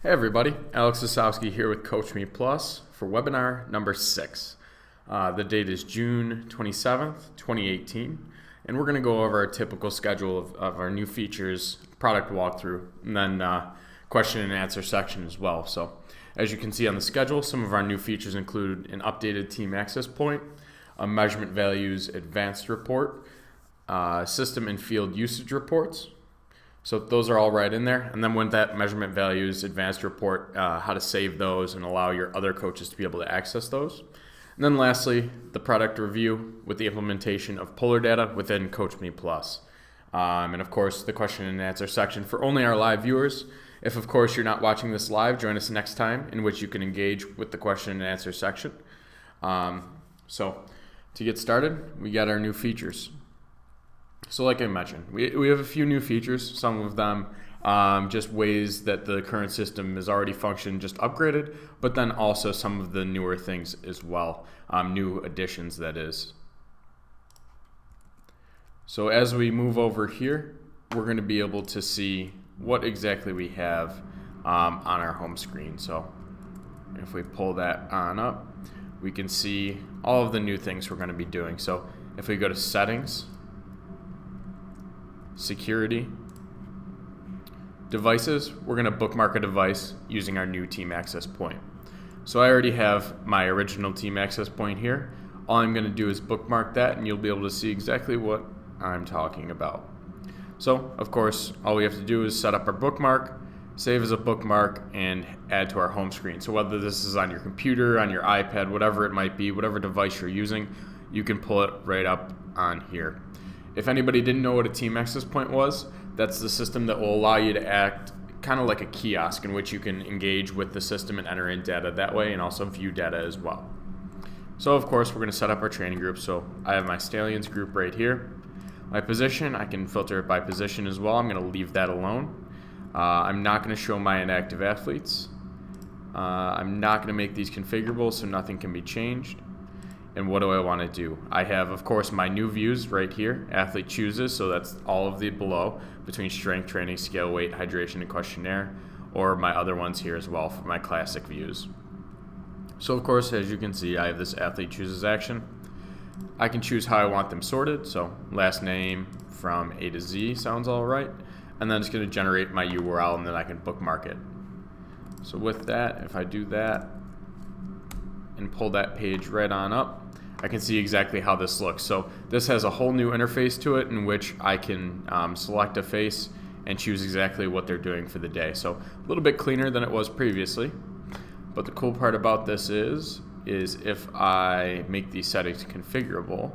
Hey everybody, Alex Zasowski here with CoachMePlus for webinar number 6. The date is June 27th, 2018, and we're going to go over our typical schedule of our new features, product walkthrough, and then question and answer section as well. So as you can see on the schedule, some of our new features include an updated team access point, a measurement values advanced report, system and field usage reports. So those are all right in there. And then with that measurement values advanced report, how to save those and allow your other coaches to be able to access those. And then lastly, the product review with the implementation of polar data within CoachMePlus. And of course, the question and answer section for only our live viewers. If of course you're not watching this live, join us next time in which you can engage with the question and answer section. So to get started, we got our new features. So like I mentioned, we have a few new features, some of them just ways that the current system is already functioning, just upgraded, but then also some of the newer things as well, new additions that is. So as we move over here, we're going to be able to see what exactly we have on our home screen. So if we pull that on up, we can see all of the new things we're going to be doing. So if we go to settings, security, devices, we're going to bookmark a device using our new team access point. So I already have my original team access point here. All I'm going to do is bookmark that and you'll be able to see exactly what I'm talking about. So of course, all we have to do is set up our bookmark, save as a bookmark, and add to our home screen. So whether this is on your computer, on your iPad, whatever it might be, whatever device you're using, you can pull it right up on here. If anybody didn't know what a team access point was, that's the system that will allow you to act kind of like a kiosk in which you can engage with the system and enter in data that way and also view data as well. So of course we're going to set up our training group. So I have my Stallions group right here. My position, I can filter it by position as well. I'm going to leave that alone. I'm not going to show my inactive athletes. I'm not going to make these configurable so nothing can be changed. And what do I want to do? I have, of course, my new views right here, athlete chooses, so that's all of the below between strength training, scale, weight, hydration, and questionnaire, or my other ones here as well for my classic views. So of course, as you can see, I have this athlete chooses action. I can choose how I want them sorted, so last name from A to Z sounds all right, and then it's going to generate my URL and then I can bookmark it. So with that, if I do that and pull that page right on up, I can see exactly how this looks. So this has a whole new interface to it in which I can select a face and choose exactly what they're doing for the day. So a little bit cleaner than it was previously. But the cool part about this is if I make these settings configurable,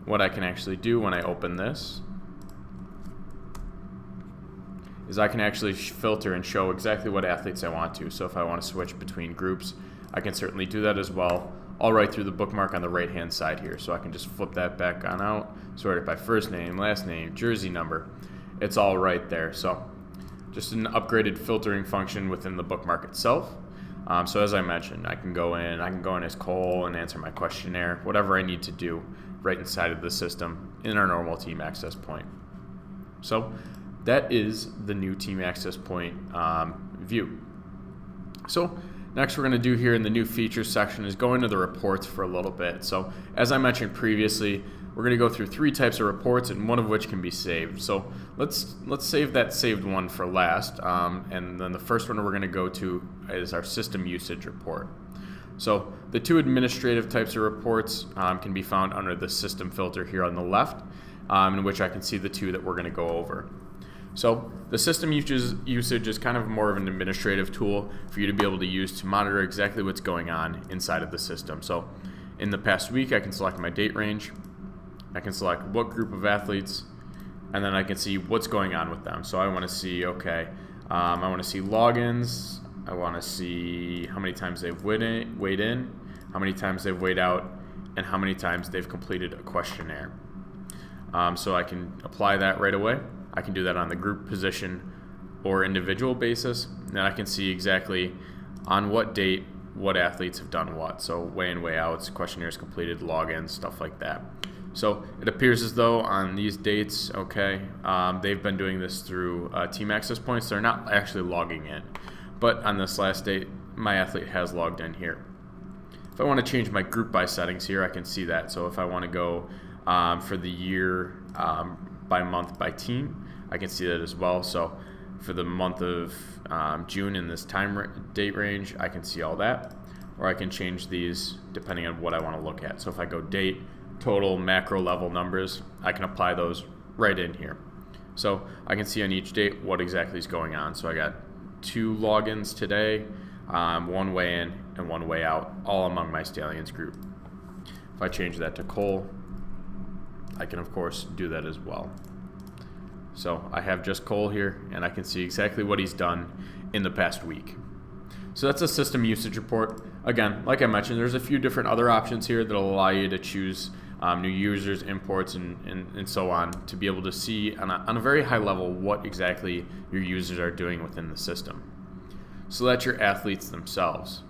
what I can actually do when I open this is I can actually filter and show exactly what athletes I want to. So if I want to switch between groups, I can certainly do that as well, all right through the bookmark on the right hand side here. So I can just flip that back on out, sort it by first name, last name, jersey number. It's all right there. So just an upgraded filtering function within the bookmark itself. So as I mentioned, I can go in as Cole and answer my questionnaire, whatever I need to do right inside of the system in our normal team access point. So that is the new team access point view. So next we're going to do here in the new features section is go into the reports for a little bit. So as I mentioned previously, we're going to go through 3 types of reports and one of which can be saved. So let's save that saved one for last. And then the first one we're going to go to is our system usage report. So the 2 administrative types of reports can be found under the system filter here on the left, in which I can see the 2 that we're going to go over. So the system usage is kind of more of an administrative tool for you to be able to use to monitor exactly what's going on inside of the system. So in the past week, I can select my date range, I can select what group of athletes, and then I can see what's going on with them. So I want to see, okay, I want to see logins, I want to see how many times they've weighed in, how many times they've weighed out, and how many times they've completed a questionnaire. So I can apply that right away. I can do that on the group position or individual basis. And then I can see exactly on what date what athletes have done what. So weigh in, weigh outs, questionnaires completed, logins, stuff like that. So it appears as though on these dates, okay, they've been doing this through team access points. They're not actually logging in. But on this last date, my athlete has logged in here. If I want to change my group by settings here, I can see that. So if I want to go for the year by month by team, I can see that as well. So for the month of June in this date range, I can see all that. Or I can change these depending on what I want to look at. So if I go date, total, macro level numbers, I can apply those right in here. So I can see on each date what exactly is going on. So I got 2 logins today, 1 way in and 1 way out, all among my stallions group. If I change that to Cole, I can of course do that as well. So I have just Cole here, and I can see exactly what he's done in the past week. So that's a system usage report. Again, like I mentioned, there's a few different other options here that will allow you to choose new users, imports, and so on, to be able to see on a very high level what exactly your users are doing within the system. So that's your athletes themselves.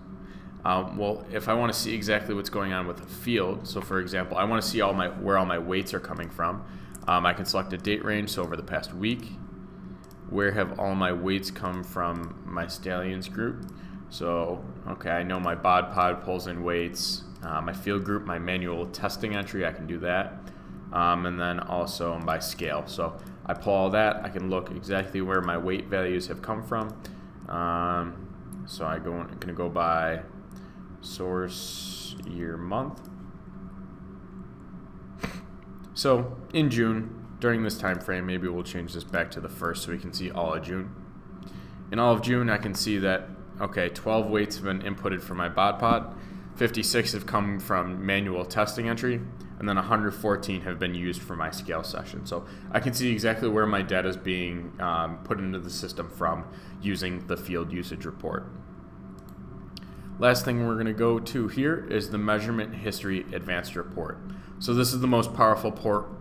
Well, if I want to see exactly what's going on with a field, so for example, I want to see where all my weights are coming from, I can select a date range, so over the past week, where have all my weights come from my stallions group. So, okay, I know my bod pod pulls in weights, my field group, my manual testing entry, I can do that, and then also by scale. So I pull all that, I can look exactly where my weight values have come from. So I'm going to go by source, year, month. So in June, during this time frame, maybe we'll change this back to the 1st so we can see all of June. In all of June, I can see that, okay, 12 weights have been inputted for my bod pod, 56 have come from manual testing entry, and then 114 have been used for my scale session. So I can see exactly where my data is being put into the system from using the field usage report. Last thing we're going to go to here is the measurement history advanced report. So this is the most powerful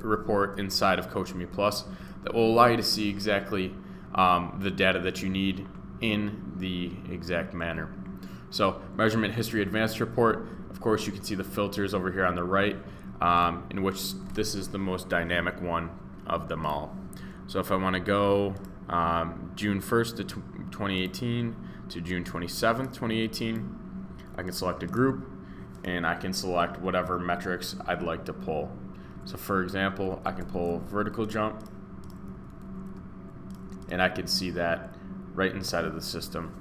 report inside of CoachMePlus that will allow you to see exactly the data that you need in the exact manner. So measurement history advanced report, of course you can see the filters over here on the right, in which this is the most dynamic one of them all. So if I want to go June 1st to 2018 to June 27th, 2018, I can select a group and I can select whatever metrics I'd like to pull. So for example, I can pull vertical jump, and I can see that right inside of the system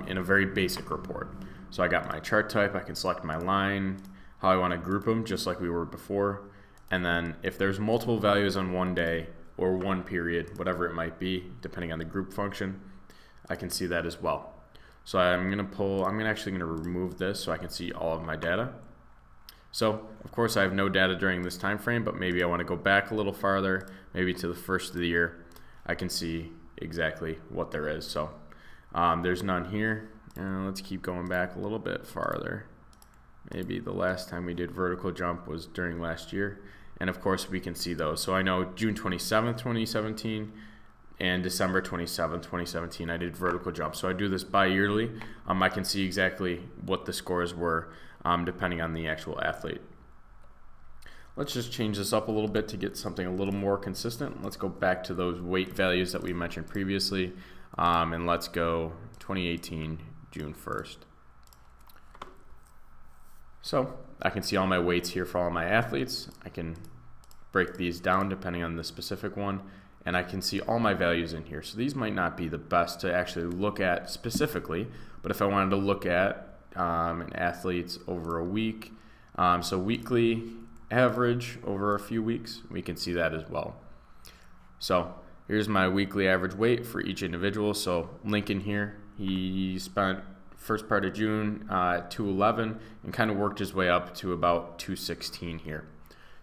in a very basic report. So I got my chart type, I can select my line, how I want to group them, just like we were before. And then if there's multiple values on one day or one period, whatever it might be, depending on the group function, I can see that as well. So I'm actually going to remove this so I can see all of my data. So of course I have no data during this time frame, but maybe I want to go back a little farther, maybe to the 1st of the year. I can see exactly what there is. So there's none here. Let's keep going back a little bit farther. Maybe the last time we did vertical jump was during last year. And of course we can see those. So I know June 27th, 2017 and December 27th, 2017 I did vertical jump. So I do this bi-yearly. I can see exactly what the scores were depending on the actual athlete. Let's just change this up a little bit to get something a little more consistent. Let's go back to those weight values that we mentioned previously, and let's go 2018 June 1st. So I can see all my weights here for all my athletes. I can break these down depending on the specific one, and I can see all my values in here. So these might not be the best to actually look at specifically, but if I wanted to look at an athlete's over a week, so weekly average over a few weeks, we can see that as well. So here's my weekly average weight for each individual. So Lincoln here, he spent first part of June at 211 and kind of worked his way up to about 216 here.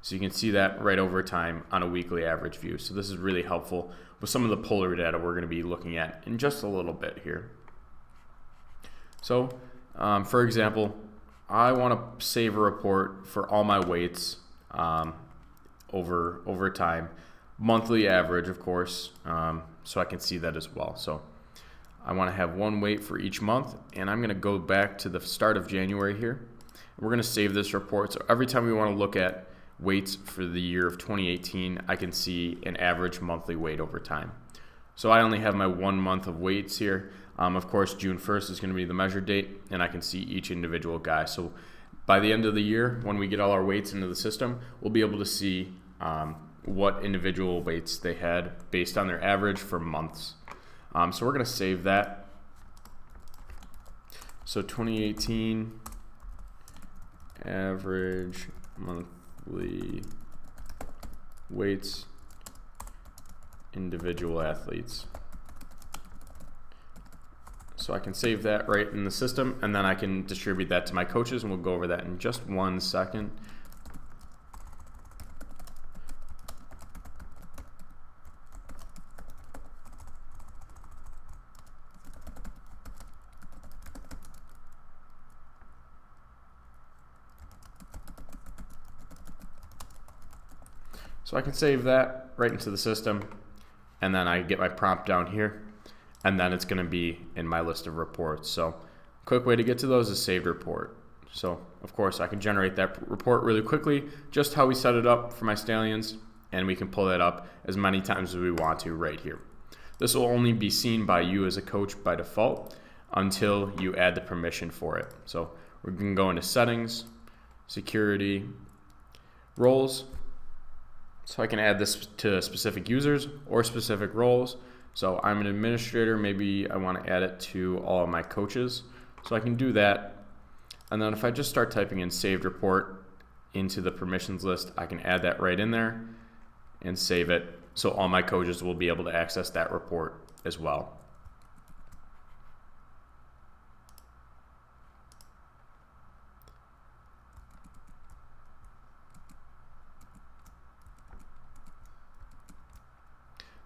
So you can see that right over time on a weekly average view. So this is really helpful with some of the polar data we're going to be looking at in just a little bit here. So for example, I want to save a report for all my weights over time, monthly average, of course, so I can see that as well. So I want to have one weight for each month, and I'm going to go back to the start of January here. We're going to save this report. So every time we want to look at weights for the year of 2018, I can see an average monthly weight over time. So I only have my 1 month of weights here. Of course, June 1st is going to be the measure date, and I can see each individual guy. So by the end of the year, when we get all our weights into the system, we'll be able to see what individual weights they had based on their average for months. So we're going to save that. So 2018 average monthly weights, individual athletes. So I can save that right in the system, and then I can distribute that to my coaches, and we'll go over that in just 1 second. So I can save that right into the system, and then I get my prompt down here, and then it's going to be in my list of reports. So a quick way to get to those is saved report. So of course I can generate that report really quickly, just how we set it up for my stallions, and we can pull that up as many times as we want to right here. This will only be seen by you as a coach by default until you add the permission for it. So we're going to go into settings, security, roles. So I can add this to specific users or specific roles. So I'm an administrator, maybe I want to add it to all of my coaches. So I can do that. And then if I just start typing in saved report into the permissions list, I can add that right in there and save it. So all my coaches will be able to access that report as well.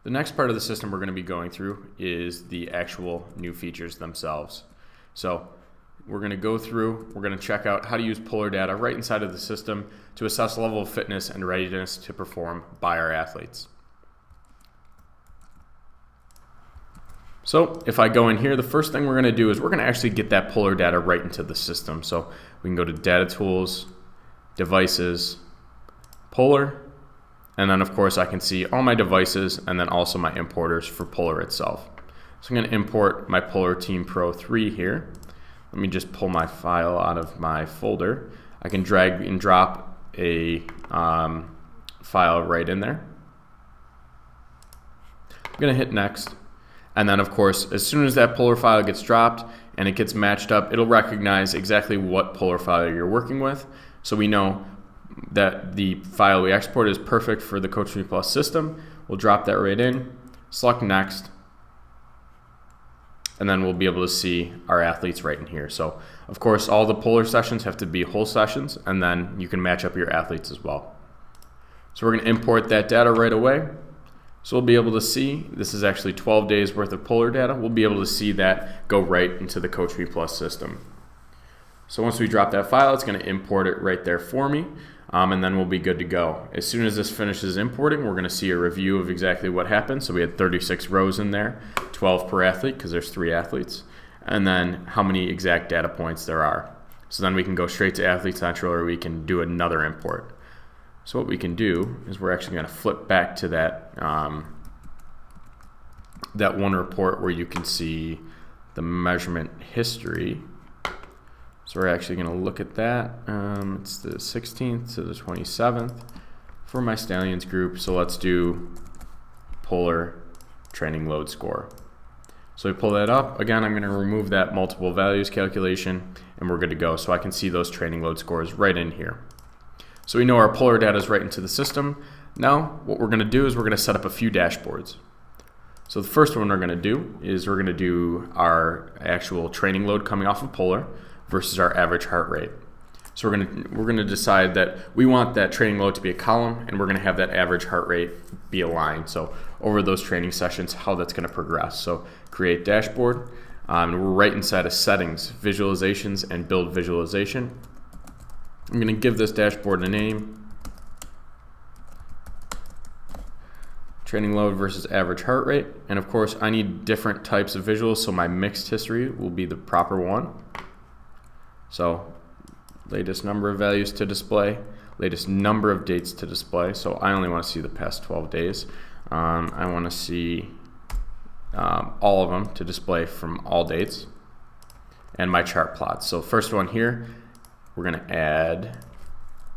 The next part of the system we're going to be going through is the actual new features themselves. So we're going to go through, we're going to check out how to use polar data right inside of the system to assess the level of fitness and readiness to perform by our athletes. So if I go in here, the first thing we're going to do is we're going to actually get that polar data right into the system. So we can go to Data Tools, Devices, Polar, and then of course I can see all my devices and then also my importers for Polar itself. So I'm going to import my Polar Team Pro 3 here. Let me just pull my file out of my folder. I can drag and drop a file right in there. I'm going to hit next. And then of course, as soon as that Polar file gets dropped and it gets matched up, it'll recognize exactly what Polar file you're working with. So we know that the file we export is perfect for the CoachMePlus system. We'll drop that right in, select next, and then we'll be able to see our athletes right in here. So of course all the Polar sessions have to be whole sessions, and then you can match up your athletes as well. So we're going to import that data right away. So we'll be able to see, this is actually 12 days worth of Polar data. We'll be able to see that go right into the CoachMePlus system. So once we drop that file, it's going to import it right there for me. And then we'll be good to go. As soon as this finishes importing, we're going to see a review of exactly what happened. So we had 36 rows in there, 12 per athlete because there's 3 athletes, and then how many exact data points there are. So then we can go straight to Athlete Central, or we can do another import. So what we can do is we're actually going to flip back to that, that one report where you can see the measurement history. So we're actually going to look at that. It's the 16th to the 27th for my Stallions group. So let's do Polar training load score. So we pull that up. Again, I'm going to remove that multiple values calculation, and we're good to go. So I can see those training load scores right in here. So we know our Polar data is right into the system. Now what we're going to do is we're going to set up a few dashboards. So the first one we're going to do is we're going to do our actual training load coming off of Polar versus our average heart rate. So we're going to decide that we want that training load to be a column, and we're going to have that average heart rate be aligned. So over those training sessions, how that's going to progress. So create dashboard, and we're right inside of settings, visualizations, and build visualization. I'm going to give this dashboard a name. Training load versus average heart rate. And of course, I need different types of visuals, so my mixed history will be the proper one. So latest number of values to display. latest number of dates to display. So I only want to see the past 12 days. I want to see all of them to display from all dates, and my chart plots. So first one here, we're going to add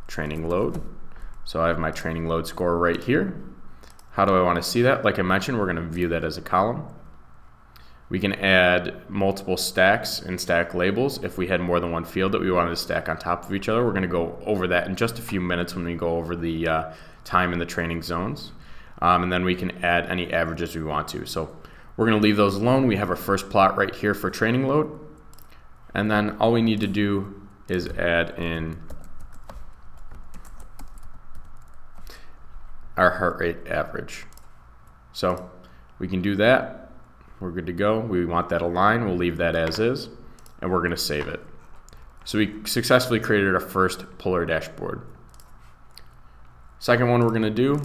training load. So I have my training load score right here. How do I want to see that? Like I mentioned, we're going to view that as a column. We can add multiple stacks and stack labels if we had more than one field that we wanted to stack on top of each other. We're going to go over that in just a few minutes when we go over the time in the training zones. And then we can add any averages we want to. So we're going to leave those alone. We have our first plot right here for training load. And then all we need to do is add in our heart rate average. So we can do that. We're good to go. We want that aligned. We'll leave that as is, and we're going to save it. So we successfully created our first puller dashboard. Second one we're going to do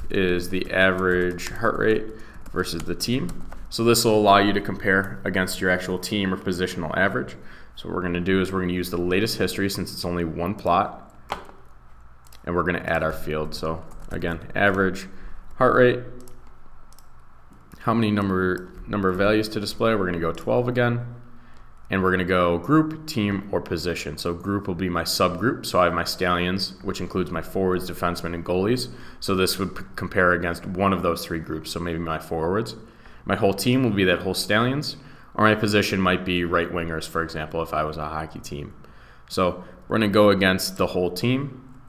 is the average heart rate versus the team. So this will allow you to compare against your actual team or positional average. So what we're going to do is we're going to use the latest history since it's only one plot, and we're going to add our field. So again, average heart rate. How many number of values to display? We're going to go 12 again, and we're going to go group, team, or position. So group will be my subgroup. So I have my stallions, which includes my forwards, defensemen, and goalies. So this would compare against one of those three groups. So maybe my forwards. My whole team will be that whole stallions, or my position might be right wingers, for example, if I was a hockey team. So we're going to go against the whole team.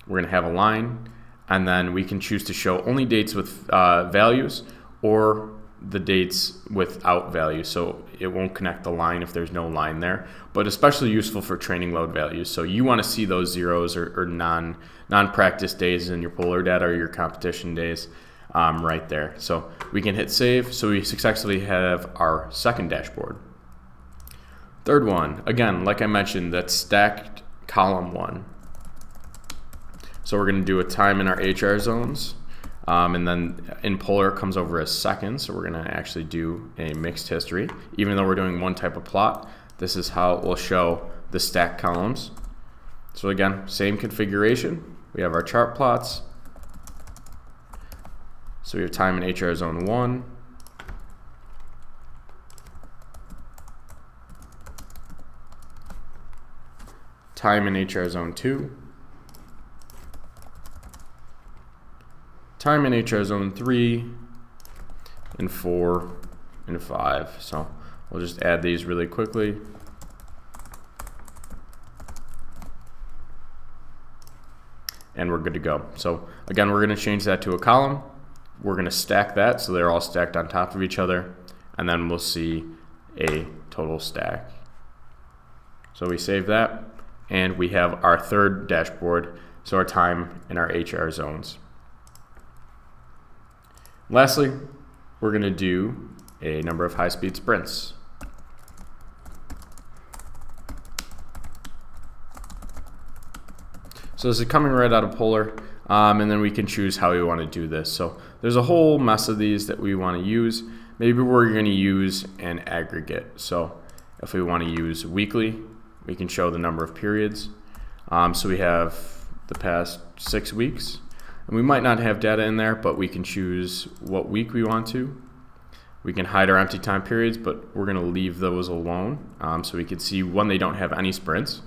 We're going to have a line, and then we can choose to show only dates with values or the dates without value, so it won't connect the line if there's no line there, but especially useful for training load values. So you want to see those zeros or non-practice days in your puller data or your competition days right there. So we can hit save. So we successfully have our second dashboard. Third one, again, like I mentioned, that's stacked column one. So we're going to do a time in our HR zones. And then in puller it comes over as seconds, so we're going to actually do a mixed history. Even though we're doing one type of plot, this is how it will show the stacked columns. So again, same configuration. We have our chart plots. So we have time in HR zone 1. Time in HR zone 2. Time in HR zone 3, and 4, and 5. So we'll just add these really quickly. And we're good to go. So again, we're going to change that to a column. We're going to stack that so they're all stacked on top of each other, and then we'll see a total stack. So we save that, and we have our third dashboard, so our time in our HR zones. Lastly, we're going to do a number of high-speed sprints. So this is coming right out of puller, and then we can choose how we want to do this. So there's a whole mess of these that we want to use. Maybe we're going to use an aggregate. So if we want to use weekly, we can show the number of periods. So we have the past 6 weeks. And we might not have data in there, but we can choose what week we want to. We can hide our empty time periods, but we're going to leave those alone so we can see when they don't have any sprints.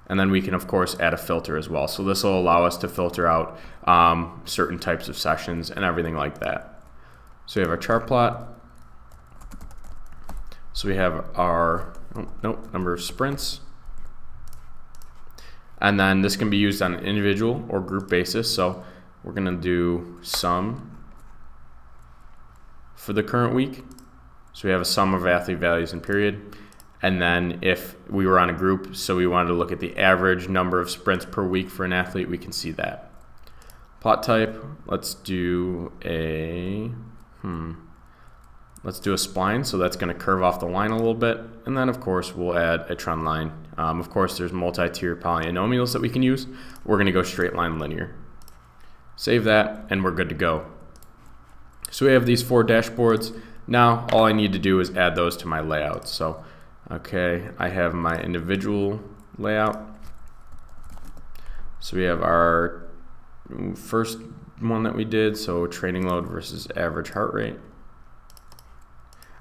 And then we can, of course, add a filter as well. So this will allow us to filter out certain types of sessions and everything like that. So we have our chart plot. So we have our number of sprints. And then this can be used on an individual or group basis. So we're going to do sum for the current week. So we have a sum of athlete values and period. And then if we were on a group, so we wanted to look at the average number of sprints per week for an athlete, we can see that. Plot type, let's do a spline, so that's going to curve off the line a little bit. And then, of course, we'll add a trend line. Of course, there's multi-tier polynomials that we can use. We're going to go straight line linear. Save that, and we're good to go. So we have these 4 dashboards. Now, all I need to do is add those to my layout. So, okay, I have my individual layout. So we have our first one that we did, so training load versus average heart rate.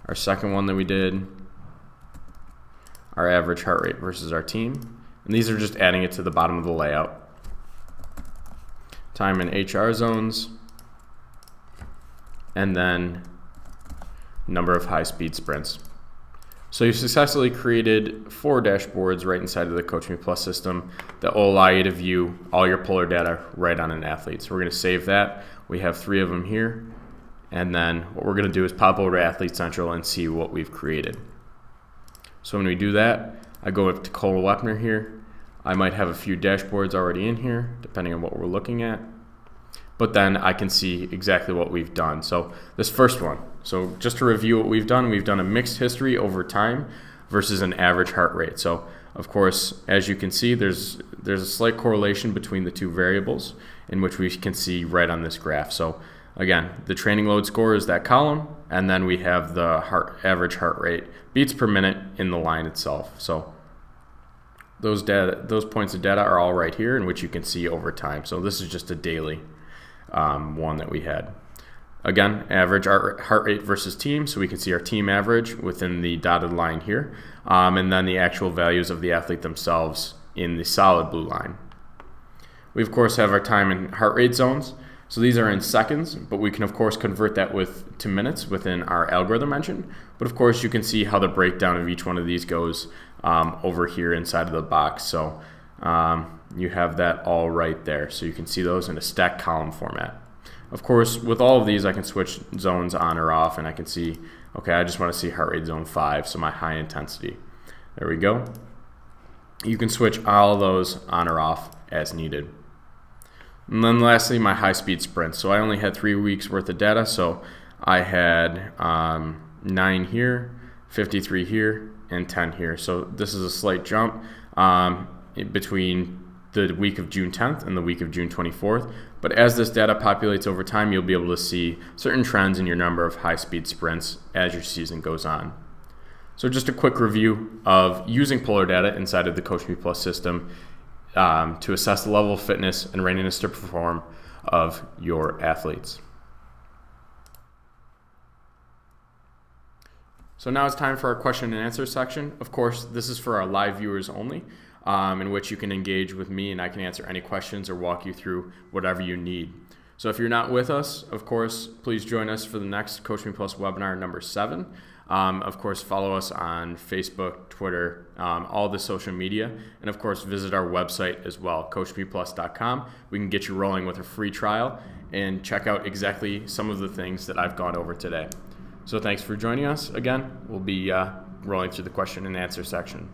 Our second one that we did, our average heart rate versus our team. And these are just adding it to the bottom of the layout. Time in HR zones, and then number of high-speed sprints. So you've successfully created 4 dashboards right inside of the CoachMePlus system that will allow you to view all your polar data right on an athlete. So we're going to save that. We have 3 of them here. And then what we're going to do is pop over to Athlete Central and see what we've created. So when we do that, I go up to Cole Wepner here. I might have a few dashboards already in here, depending on what we're looking at. But then I can see exactly what we've done. So this first one, so just to review what we've done a mixed history over time versus an average heart rate. So of course, as you can see, there's a slight correlation between the 2 variables in which we can see right on this graph. So again, the training load score is that column, and then we have the average heart rate, beats per minute in the line itself. So those points of data are all right here, in which you can see over time. So this is just a daily one that we had. Again, average heart rate versus team, so we can see our team average within the dotted line here, and then the actual values of the athlete themselves in the solid blue line. We of course have our time and heart rate zones. So these are in seconds, but we can of course convert that to minutes within our algorithm engine. But of course you can see how the breakdown of each one of these goes over here inside of the box. So you have that all right there. So you can see those in a stacked column format. Of course, with all of these, I can switch zones on or off, and I can see, okay, I just want to see heart rate zone 5, so my high intensity. There we go. You can switch all of those on or off as needed. And then lastly, my high-speed sprints. So I only had 3 weeks worth of data, so I had 9 here, 53 here, and 10 here. So this is a slight jump between the week of June 10th and the week of June 24th. But as this data populates over time, you'll be able to see certain trends in your number of high-speed sprints as your season goes on. So just a quick review of using polar data inside of the CoachMePlus system to assess the level of fitness and readiness to perform of your athletes. So now it's time for our question and answer section. Of course, this is for our live viewers only, in which you can engage with me and I can answer any questions or walk you through whatever you need. So if you're not with us, of course, please join us for the next CoachMePlus webinar number 7. Of course, follow us on Facebook, Twitter, all the social media, and of course, visit our website as well, CoachMePlus.com. We can get you rolling with a free trial and check out exactly some of the things that I've gone over today. So thanks for joining us. Again, we'll be rolling through the question and answer section.